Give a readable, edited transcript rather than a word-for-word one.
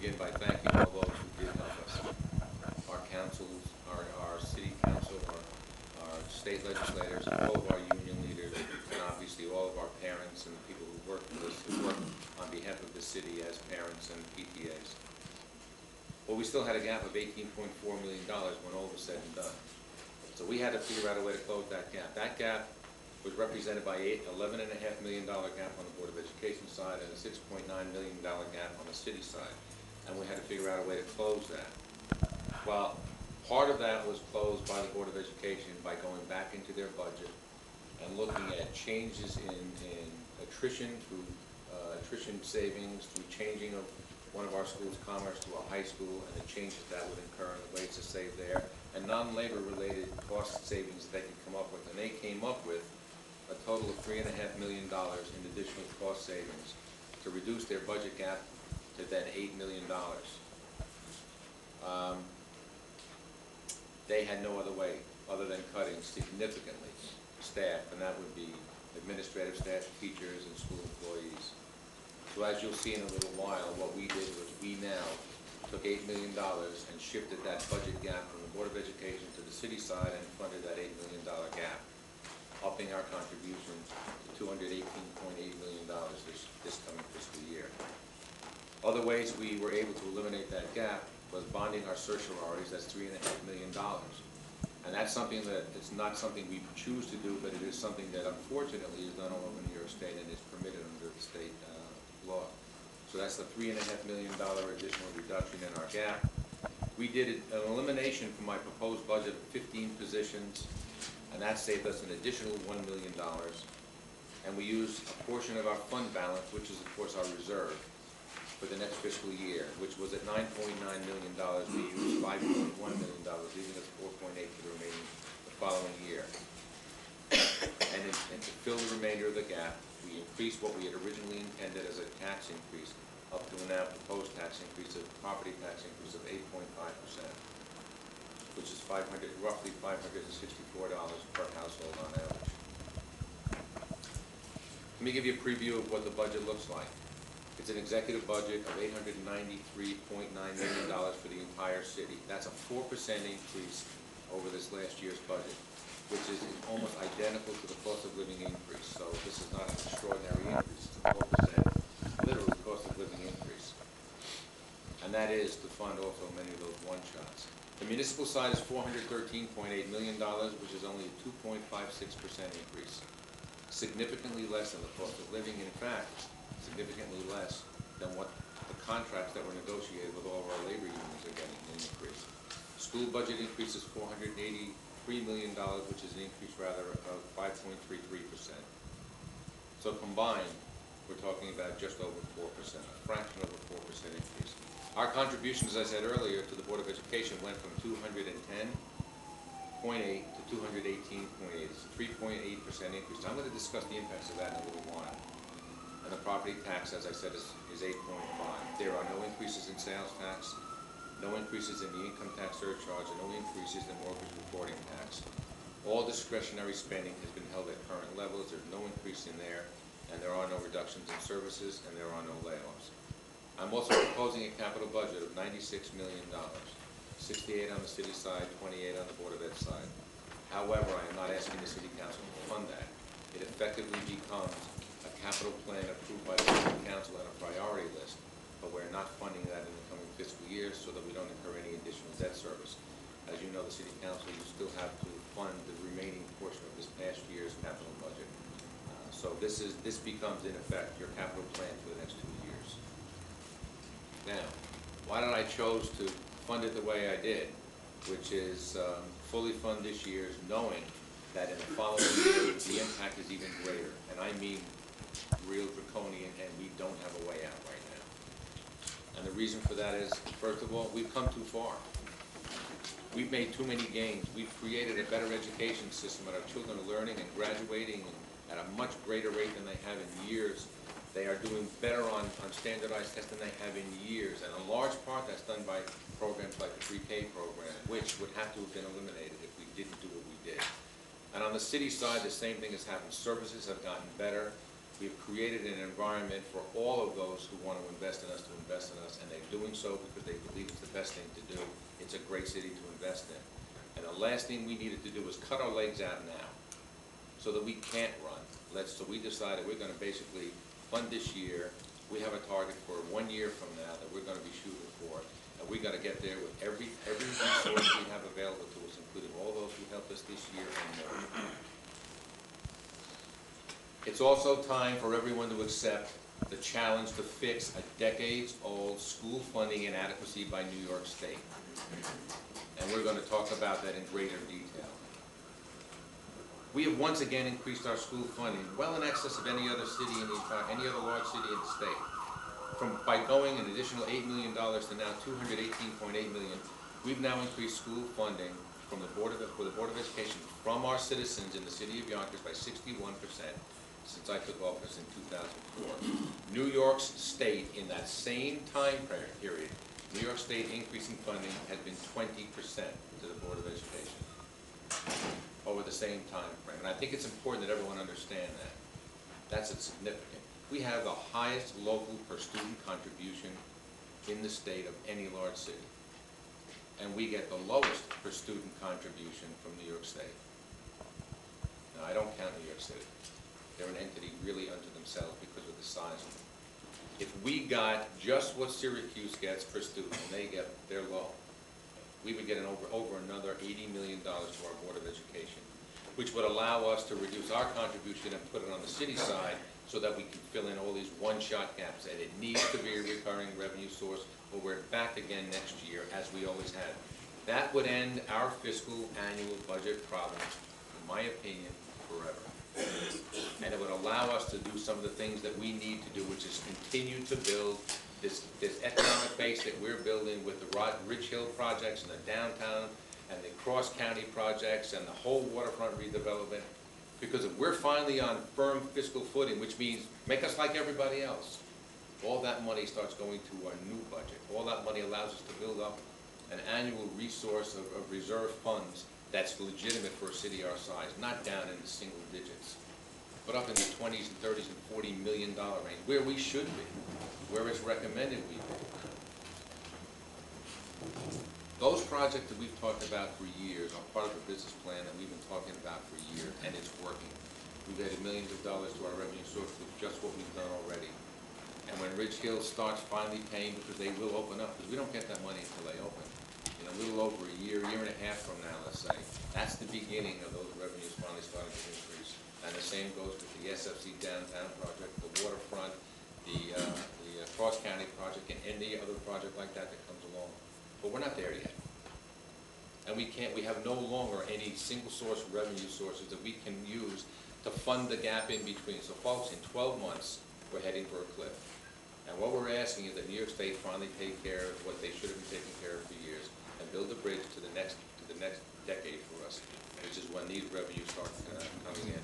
begin by thanking all those who did help us. Our councils, our city council, our state legislators, all of our union leaders, and obviously all of our parents and the people who work with us, who work on behalf of the city as parents and PTAs. Well, we still had a gap of $18.4 million when all was said and done. So we had to figure out a way to close that gap. That gap was represented by $11.5 million gap on the Board of Education side and a $6.9 million gap on the city side. And we had to figure out a way to close that. Well, part of that was closed by the Board of Education by going back into their budget and looking at changes in attrition through attrition savings, through changing of one of our schools, Commerce, to a high school, and the changes that would incur and the ways to save there, and non-labor related cost savings that they could come up with. And they came up with a total of $3.5 million in additional cost savings to reduce their budget gap to then $8 million. They had no other way other than cutting significantly staff, and that would be administrative staff, teachers, and school employees. So as you'll see in a little while, what we did was we now took $8 million and shifted that budget gap from the Board of Education to the city side and funded that $8 million gap, upping our contribution to $218.8 million this coming fiscal year. Other ways we were able to eliminate that gap was bonding our certiorarities. That's $3.5 million. And that's something that it's not something we choose to do, but it is something that unfortunately is done all over New York State and is permitted under the state law. So that's the $3.5 million additional reduction in our gap. We did an elimination from my proposed budget of 15 positions, and that saved us an additional $1 million. And we used a portion of our fund balance, which is of course our reserve, for the next fiscal year, which was at $9.9 million. We used $5.1 million, leaving us $4.8 for the following year. And to fill the remainder of the gap, we increased what we had originally intended as a tax increase up to a now proposed tax increase, a property tax increase of 8.5%, which is roughly $564 per household on average. Let me give you a preview of what the budget looks like. It's an executive budget of $893.9 million for the entire city. That's a 4% increase over this last year's budget, which is almost identical to the cost of living increase. So this is not an extraordinary increase. It's a 4% literal cost of living increase. And that is to fund also many of those one-shots. The municipal side is $413.8 million, which is only a 2.56% increase. Significantly less than the cost of living. In fact, significantly less than what the contracts that were negotiated with all of our labor unions are getting an increase. School budget increase is $483 million, which is an increase rather of 5.33%. So combined, we're talking about just over 4%, a fraction of a 4% increase. Our contributions, as I said earlier, to the Board of Education went from 210.8 to 218.8. It's a 3.8% increase. I'm going to discuss the impacts of that in a little while. And the property tax, as I said, is 8.5. There are no increases in sales tax, no increases in the income tax surcharge, and no increases in mortgage reporting tax. All discretionary spending has been held at current levels. There's no increase in there, and there are no reductions in services, and there are no layoffs. I'm also proposing a capital budget of $96 million, 68 on the city side, 28 on the Board of Ed side. However, I am not asking the City Council to fund that. It effectively becomes a capital plan approved by the City Council on a priority list, but we're not funding that in the coming fiscal years so that we don't incur any additional debt service. As you know, the City Council, you still have to fund the remaining portion of this past year's capital budget. So this becomes, in effect, your capital plan for the next 2 years. Now, why did I chose to fund it the way I did, which is fully fund this year's, knowing that in the following year, the impact is even greater. And I mean real draconian, and we don't have a way out right now. And the reason for that is, first of all, we've come too far. We've made too many gains. We've created a better education system, and our children are learning and graduating at a much greater rate than they have in years. They are doing better on standardized tests than they have in years, and in large part that's done by programs like the pre-K program, which would have to have been eliminated if we didn't do what we did. And on the city side, the same thing has happened. Services have gotten better. We've created an environment for all of those who want to invest in us, and they're doing so because they believe it's the best thing to do. It's a great city to invest in. And the last thing we needed to do was cut our legs out now, so that we can't run. So we decided we're gonna basically fund this year. We have a target for 1 year from now that we're gonna be shooting for, and we gotta get there with every resource we have available to us, including all those who helped us this year and more. It's also time for everyone to accept the challenge to fix a decades-old school funding inadequacy by New York State. And we're going to talk about that in greater detail. We have once again increased our school funding well in excess of any other city in any other large city in the state. By going an additional $8 million to now $218.8 million, we've now increased school funding for the Board of Education from our citizens in the city of Yonkers by 61%. Since I took office in 2004. New York State, in that same time period, New York State increasing funding has been 20% to the Board of Education over the same time frame. And I think it's important that everyone understand that. That's significant. We have the highest local per student contribution in the state of any large city. And we get the lowest per student contribution from New York State. Now, I don't count New York City. They're an entity really unto themselves because of the size of them. If we got just what Syracuse gets per student, and they're low, we would get over another $80 million to our Board of Education, which would allow us to reduce our contribution and put it on the city side so that we can fill in all these one-shot gaps. And it needs to be a recurring revenue source, or we're back again next year, as we always had. That would end our fiscal annual budget problems, in my opinion, forever. And it would allow us to do some of the things that we need to do, which is continue to build this economic base that we're building with the Ridge Hill projects and the downtown and the cross-county projects and the whole waterfront redevelopment. Because if we're finally on firm fiscal footing, which means make us like everybody else, all that money starts going to our new budget. All that money allows us to build up an annual resource of reserve funds that's legitimate for a city our size, not down in the single digits, but up in the 20s and 30s and $40 million range, where we should be, where it's recommended we be. Those projects that we've talked about for years are part of a business plan that we've been talking about for years, and it's working. We've added millions of dollars to our revenue source with just what we've done already. And when Ridge Hill starts finally paying, because they will open up, because we don't get that money until they open, in a little over a year and a half from now, let's say, that's the beginning of those revenues finally starting to increase. And the same goes with the SFC downtown project, the waterfront, the cross-county project, and any other project like that that comes along. But we're not there yet. And we have no longer any single source revenue sources that we can use to fund the gap in between. So folks, in 12 months, we're heading for a cliff. And what we're asking is that New York State finally take care of what they should have been taking care of for years, and build a bridge to the next decade for us, which is when these revenues start coming in.